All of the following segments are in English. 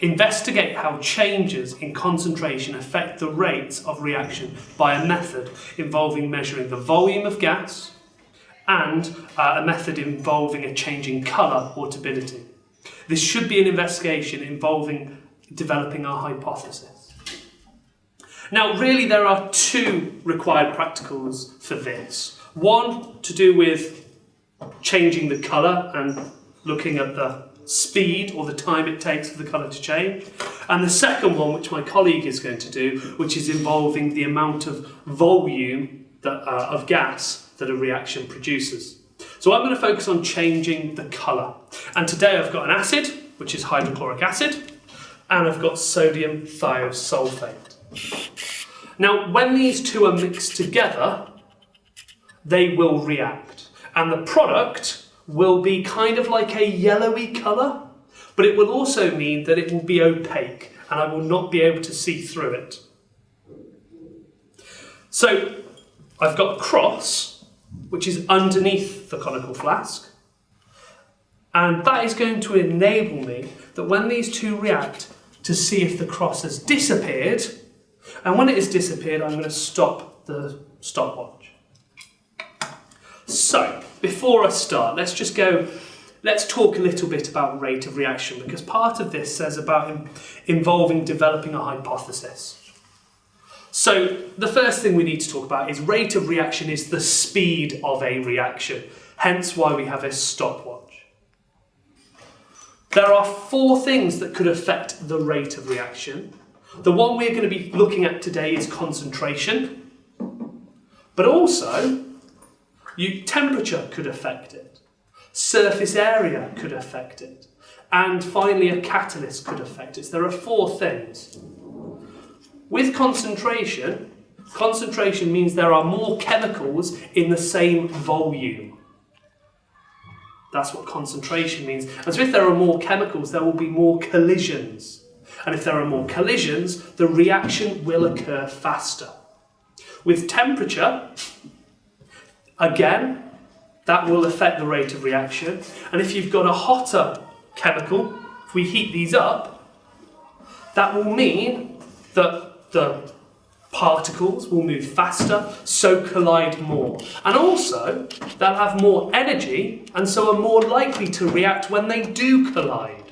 Investigate how changes in concentration affect the rates of reaction by a method involving measuring the volume of gas and a method involving a change in colour or turbidity. This should be an investigation involving developing our hypothesis. Now, really, there are two required practicals for this. One to do with changing the colour and looking at the speed or the time it takes for the colour to change. And the second one, which my colleague is going to do, which is involving the amount of volume of gas that a reaction produces. So I'm going to focus on changing the colour. And today I've got an acid, which is hydrochloric acid, and I've got sodium thiosulfate. Now, when these two are mixed together, they will react. And the product will be kind of like a yellowy colour, but it will also mean that it will be opaque and I will not be able to see through it. So I've got a cross, which is underneath the conical flask, and that is going to enable me that when these two react to see if the cross has disappeared, and when it has disappeared I'm going to stop the stopwatch. So, before I start, let's talk a little bit about rate of reaction, because part of this says about involving developing a hypothesis. So, the first thing we need to talk about is rate of reaction is the speed of a reaction, hence why we have a stopwatch. There are four things that could affect the rate of reaction. The one we're going to be looking at today is concentration, but also temperature could affect it, surface area could affect it, and finally a catalyst could affect it. So there are four things. With concentration means there are more chemicals in the same volume. That's what concentration means. And so if there are more chemicals, there will be more collisions. And if there are more collisions, the reaction will occur faster. With temperature, again, that will affect the rate of reaction. And if you've got a hotter chemical, if we heat these up, that will mean that the particles will move faster, so collide more. And also, they'll have more energy, and so are more likely to react when they do collide.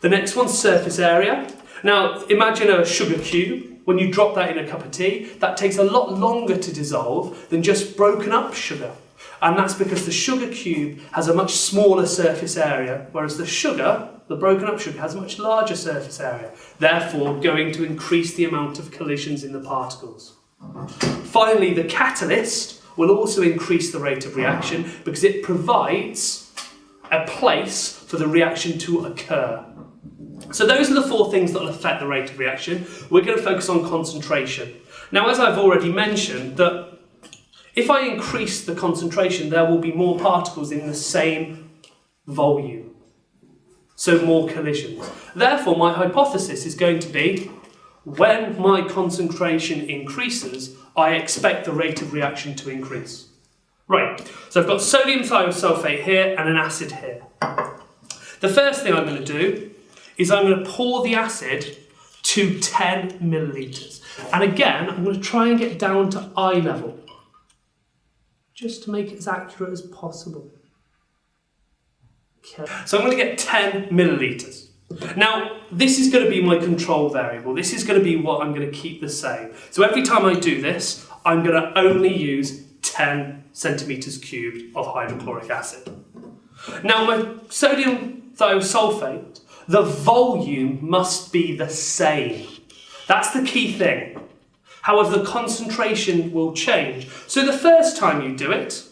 The next one's surface area. Now, imagine a sugar cube. When you drop that in a cup of tea, that takes a lot longer to dissolve than just broken up sugar. And that's because the sugar cube has a much smaller surface area, whereas the broken up sugar, has a much larger surface area, therefore going to increase the amount of collisions in the particles. Finally, the catalyst will also increase the rate of reaction because it provides a place for the reaction to occur. So those are the four things that will affect the rate of reaction. We're going to focus on concentration. Now, as I've already mentioned, that if I increase the concentration, there will be more particles in the same volume. So more collisions. Therefore, my hypothesis is going to be, when my concentration increases, I expect the rate of reaction to increase. Right, so I've got sodium thiosulfate here and an acid here. The first thing I'm going to do is I'm going to pour the acid to 10 millilitres. And again, I'm going to try and get down to eye level, just to make it as accurate as possible. Okay. So I'm going to get 10 millilitres. Now, this is going to be my control variable. This is going to be what I'm going to keep the same. So every time I do this, I'm going to only use 10 centimetres cubed of hydrochloric acid. Now, my sodium thiosulfate, the volume must be the same. That's the key thing. However, the concentration will change. So the first time you do it,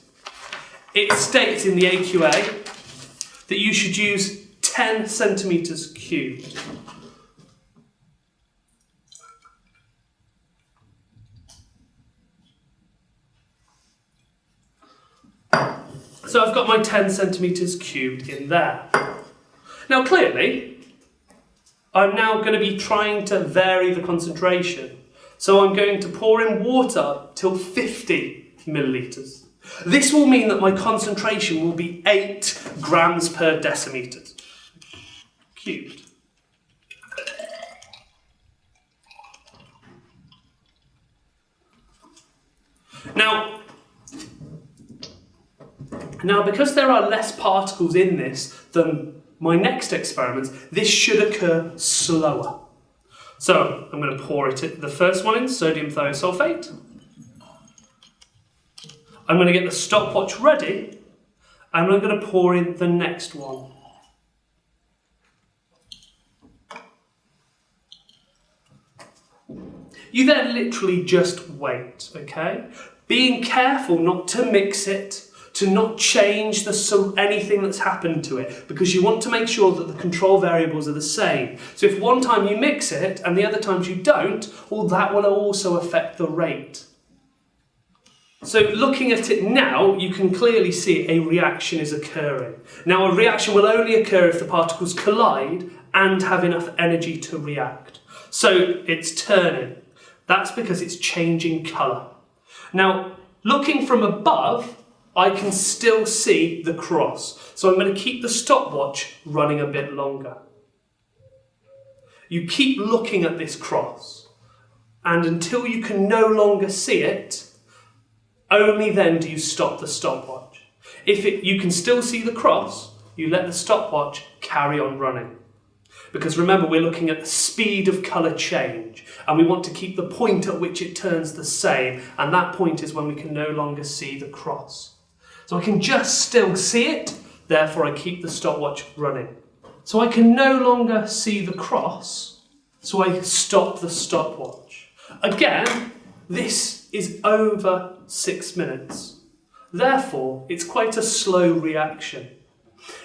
it states in the AQA that you should use 10 centimetres cubed. So I've got my 10 centimetres cubed in there. Now clearly, I'm now going to be trying to vary the concentration. So I'm going to pour in water till 50 millilitres. This will mean that my concentration will be 8 grams per decimetre cubed. Now, because there are less particles in this than my next experiments, this should occur slower. So I'm going to pour the first one in, sodium thiosulfate. I'm going to get the stopwatch ready, and I'm going to pour in the next one. You then literally just wait, okay? Being careful not to mix it, to not change anything that's happened to it, because you want to make sure that the control variables are the same. So if one time you mix it and the other times you don't, well, that will also affect the rate. So looking at it now, you can clearly see a reaction is occurring. Now, a reaction will only occur if the particles collide and have enough energy to react. So it's turning. That's because it's changing colour. Now, looking from above, I can still see the cross. So I'm going to keep the stopwatch running a bit longer. You keep looking at this cross, and until you can no longer see it, only then do you stop the stopwatch. If you can still see the cross, you let the stopwatch carry on running. Because remember, we're looking at the speed of colour change, and we want to keep the point at which it turns the same, and that point is when we can no longer see the cross. So I can just still see it, therefore I keep the stopwatch running. So I can no longer see the cross, so I stop the stopwatch. Again, this is over 6 minutes. Therefore, it's quite a slow reaction.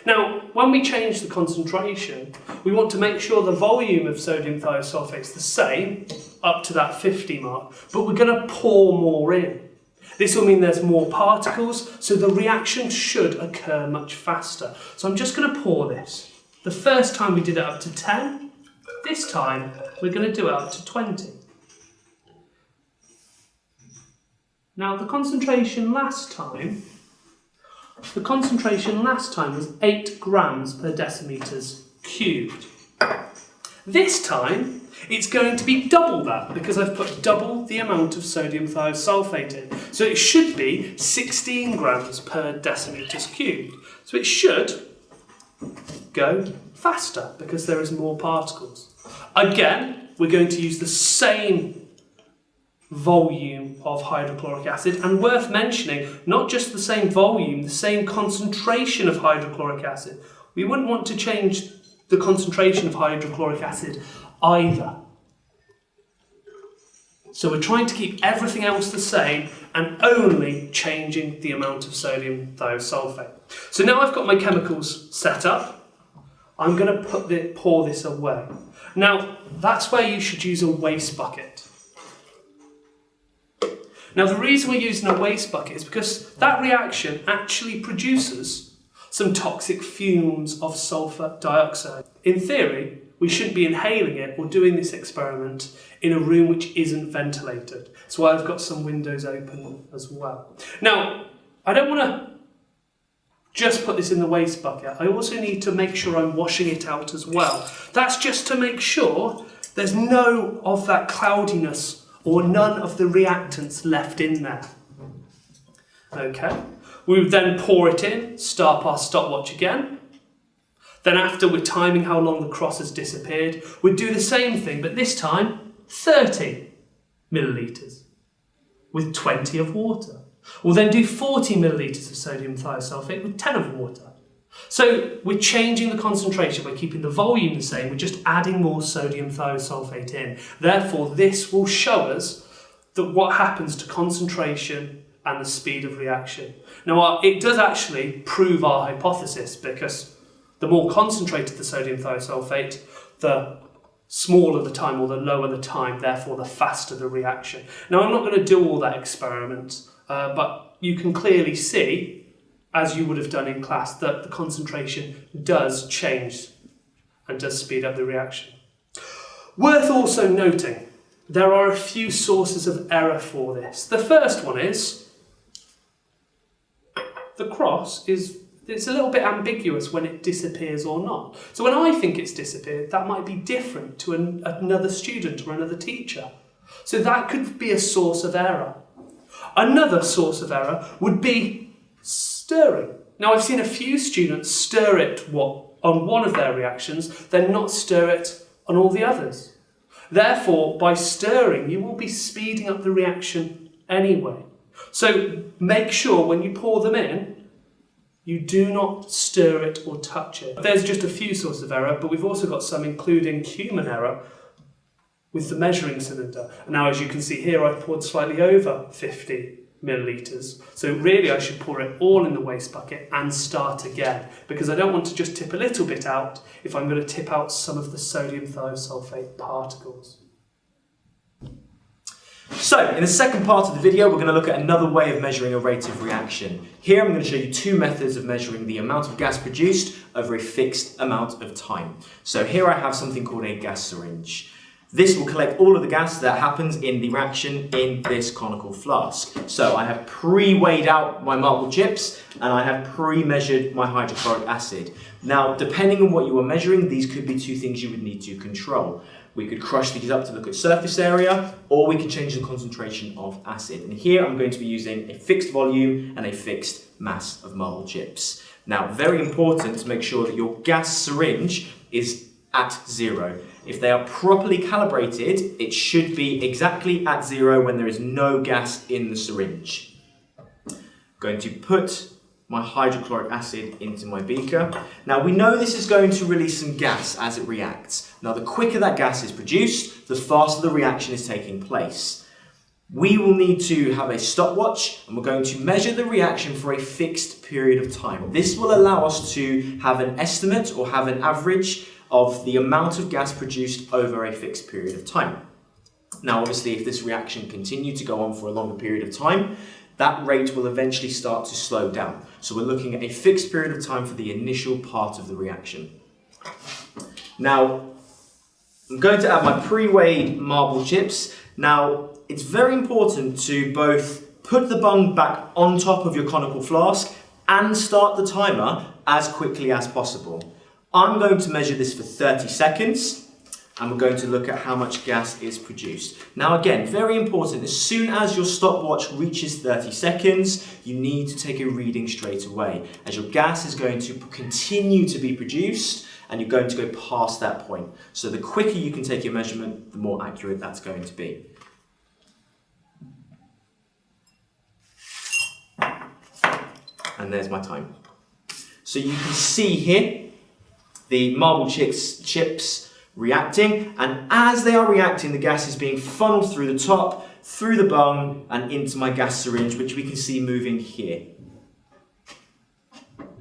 Now, when we change the concentration, we want to make sure the volume of sodium thiosulfate is the same, up to that 50 mark, but we're going to pour more in. This will mean there's more particles, so the reaction should occur much faster. So I'm just going to pour this. The first time we did it up to 10, this time we're going to do it up to 20. Now the concentration last time was 8 grams per decimeters cubed. This time, it's going to be double that, because I've put double the amount of sodium thiosulfate in. So it should be 16 grams per decimeters cubed. So it should go faster, because there is more particles. Again, we're going to use the same volume of hydrochloric acid, and worth mentioning, not just the same volume, the same concentration of hydrochloric acid. We wouldn't want to change the concentration of hydrochloric acid either. So we're trying to keep everything else the same and only changing the amount of sodium thiosulfate. So now I've got my chemicals set up, I'm going to pour this away. Now that's where you should use a waste bucket. Now the reason we're using a waste bucket is because that reaction actually produces some toxic fumes of sulfur dioxide. In theory, we shouldn't be inhaling it or doing this experiment in a room which isn't ventilated. So I've got some windows open as well. Now, I don't want to just put this in the waste bucket. I also need to make sure I'm washing it out as well. That's just to make sure there's no of that cloudiness or none of the reactants left in there. Okay. We would then pour it in, start our stopwatch again. Then after we're timing how long the cross has disappeared, we'd do the same thing, but this time 30 millilitres with 20 of water. We'll then do 40 millilitres of sodium thiosulfate with 10 of water. So we're changing the concentration by keeping the volume the same, we're just adding more sodium thiosulfate in. Therefore, this will show us that what happens to concentration and the speed of reaction. Now, it does actually prove our hypothesis, because the more concentrated the sodium thiosulfate, the smaller the time or the lower the time, therefore the faster the reaction. Now, I'm not going to do all that experiment, but you can clearly see, as you would have done in class, that the concentration does change and does speed up the reaction. Worth also noting, there are a few sources of error for this. The first one is the cross it's a little bit ambiguous when it disappears or not. So when I think it's disappeared, that might be different to another student or another teacher. So that could be a source of error. Another source of error would be stirring. Now, I've seen a few students stir it on one of their reactions, then not stir it on all the others. Therefore, by stirring, you will be speeding up the reaction anyway. So make sure when you pour them in, you do not stir it or touch it. There's just a few sources of error, but we've also got some including human error with the measuring cylinder. Now, as you can see here, I've poured slightly over 50 millilitres. So really I should pour it all in the waste bucket and start again, because I don't want to just tip a little bit out if I'm going to tip out some of the sodium thiosulfate particles. So, in the second part of the video, we're going to look at another way of measuring a rate of reaction. Here I'm going to show you two methods of measuring the amount of gas produced over a fixed amount of time. So here I have something called a gas syringe. This will collect all of the gas that happens in the reaction in this conical flask. So I have pre-weighed out my marble chips and I have pre-measured my hydrochloric acid. Now, depending on what you are measuring, these could be two things you would need to control. We could crush these up to look at surface area, or we can change the concentration of acid. And here I'm going to be using a fixed volume and a fixed mass of marble chips. Now, very important to make sure that your gas syringe is at 0. If they are properly calibrated, it should be exactly at 0 when there is no gas in the syringe. I'm going to put my hydrochloric acid into my beaker. Now we know this is going to release some gas as it reacts. Now the quicker that gas is produced, the faster the reaction is taking place. We will need to have a stopwatch and we're going to measure the reaction for a fixed period of time. This will allow us to have an estimate or have an average of the amount of gas produced over a fixed period of time. Now obviously if this reaction continued to go on for a longer period of time, that rate will eventually start to slow down. So we're looking at a fixed period of time for the initial part of the reaction. Now, I'm going to add my pre-weighed marble chips. Now, it's very important to both put the bung back on top of your conical flask and start the timer as quickly as possible. I'm going to measure this for 30 seconds. And we're going to look at how much gas is produced. Now again, very important, as soon as your stopwatch reaches 30 seconds, you need to take a reading straight away, as your gas is going to continue to be produced and you're going to go past that point. So the quicker you can take your measurement, the more accurate that's going to be. And there's my time. So you can see here the marble chips reacting, and as they are reacting, the gas is being funneled through the top, through the bung, and into my gas syringe, which we can see moving here.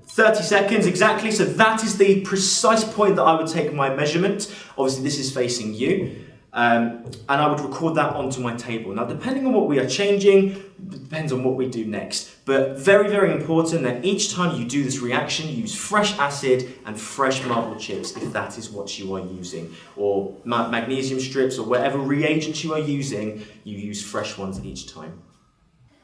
30 seconds exactly, so that is the precise point that I would take my measurement. Obviously this is facing you, and I would record that onto my table. Now depending on what we are changing, it depends on what we do next. But very, very important that each time you do this reaction, use fresh acid and fresh marble chips if that is what you are using. Or magnesium strips or whatever reagents you are using, you use fresh ones each time.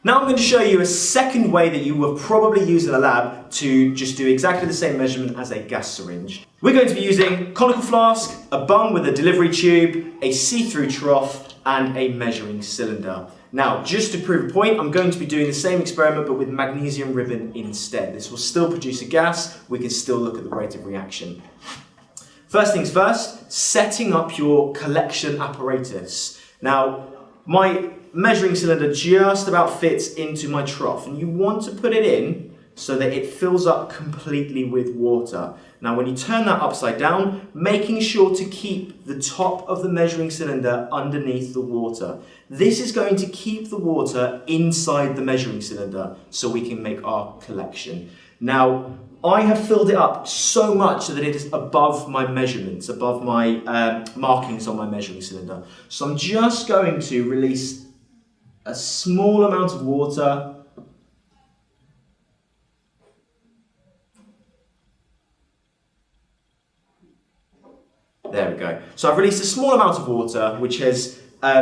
Now I'm going to show you a second way that you will probably use in a lab to just do exactly the same measurement as a gas syringe. We're going to be using conical flask, a bung with a delivery tube, a see-through trough, and a measuring cylinder. Now, just to prove a point, I'm going to be doing the same experiment but with magnesium ribbon instead. This will still produce a gas, we can still look at the rate of reaction. First things first, setting up your collection apparatus. Now, my measuring cylinder just about fits into my trough, and you want to put it in so that it fills up completely with water. Now when you turn that upside down, making sure to keep the top of the measuring cylinder underneath the water. This is going to keep the water inside the measuring cylinder so we can make our collection. Now I have filled it up so much so that it is above my measurements, above my markings on my measuring cylinder. So I'm just going to release a small amount of water . There we go. So I've released a small amount of water, which has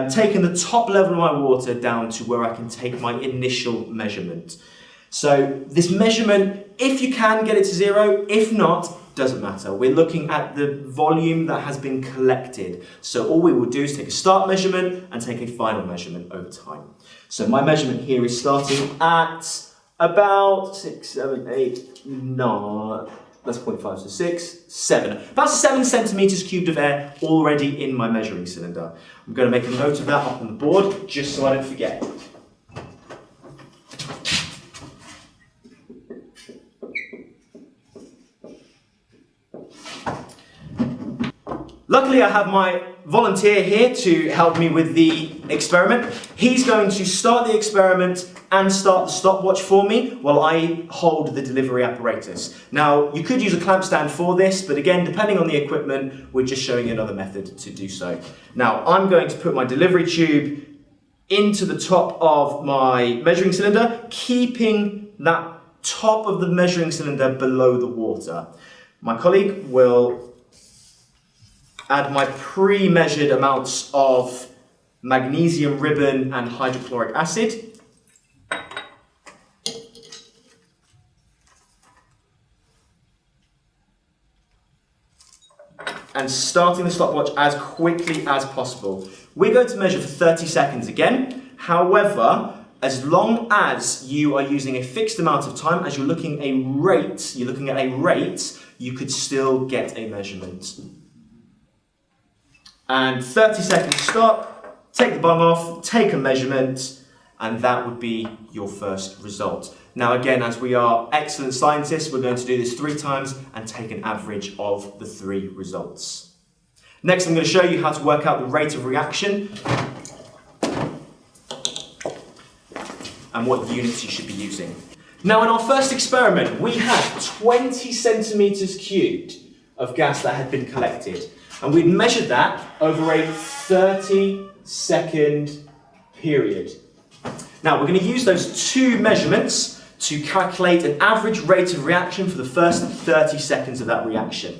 taken the top level of my water down to where I can take my initial measurement. So this measurement, if you can get it to 0, if not, doesn't matter. We're looking at the volume that has been collected. So all we will do is take a start measurement and take a final measurement over time. So my measurement here is starting at about 6, 7, 8, 9, that's 0.5, so 6, 7. About 7 centimeters cubed of air already in my measuring cylinder. I'm going to make a note of that up on the board, just so I don't forget. Luckily, I have my volunteer here to help me with the experiment. He's going to start the experiment and start the stopwatch for me while I hold the delivery apparatus. Now, you could use a clamp stand for this, but again, depending on the equipment, we're just showing you another method to do so. Now, I'm going to put my delivery tube into the top of my measuring cylinder, keeping that top of the measuring cylinder below the water. My colleague will add my pre-measured amounts of magnesium ribbon and hydrochloric acid. And starting the stopwatch as quickly as possible. We're going to measure for 30 seconds again. However, as long as you are using a fixed amount of time, as you're looking at a rate, you could still get a measurement. And 30 seconds stop, take the bung off, take a measurement, and that would be your first result. Now again, as we are excellent scientists, we're going to do this 3 times and take an average of the 3 results. Next, I'm going to show you how to work out the rate of reaction and what units you should be using. Now in our first experiment, we had 20 centimeters cubed of gas that had been collected. And we'd measured that over a 30-second period. Now we're going to use those 2 measurements to calculate an average rate of reaction for the first 30 seconds of that reaction.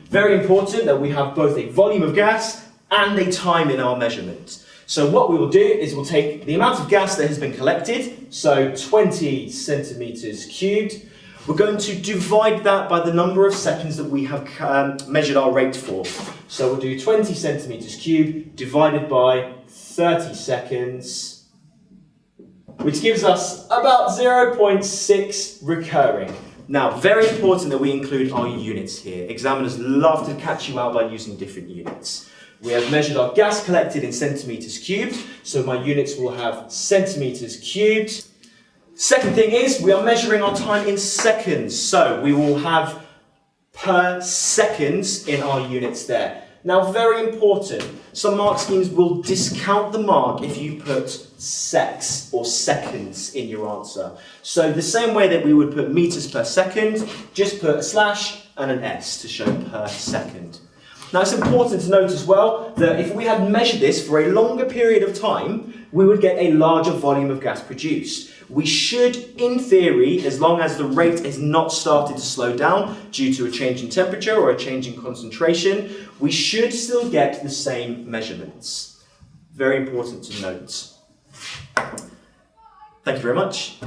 Very important that we have both a volume of gas and a time in our measurement. So what we will do is we'll take the amount of gas that has been collected, so 20 centimeters cubed. We're going to divide that by the number of seconds that we have measured our rate for. So we'll do 20 centimeters cubed divided by 30 seconds, which gives us about 0.6 recurring. Now, very important that we include our units here. Examiners love to catch you out by using different units. We have measured our gas collected in centimeters cubed, so my units will have centimeters cubed. Second thing is, we are measuring our time in seconds, so we will have per seconds in our units there. Now, very important, some mark schemes will discount the mark if you put secs or seconds in your answer. So the same way that we would put meters per second, just put a slash and an S to show per second. Now, it's important to note as well that if we had measured this for a longer period of time, we would get a larger volume of gas produced. We should, in theory, as long as the rate has not started to slow down due to a change in temperature or a change in concentration, we should still get the same measurements. Very important to note. Thank you very much.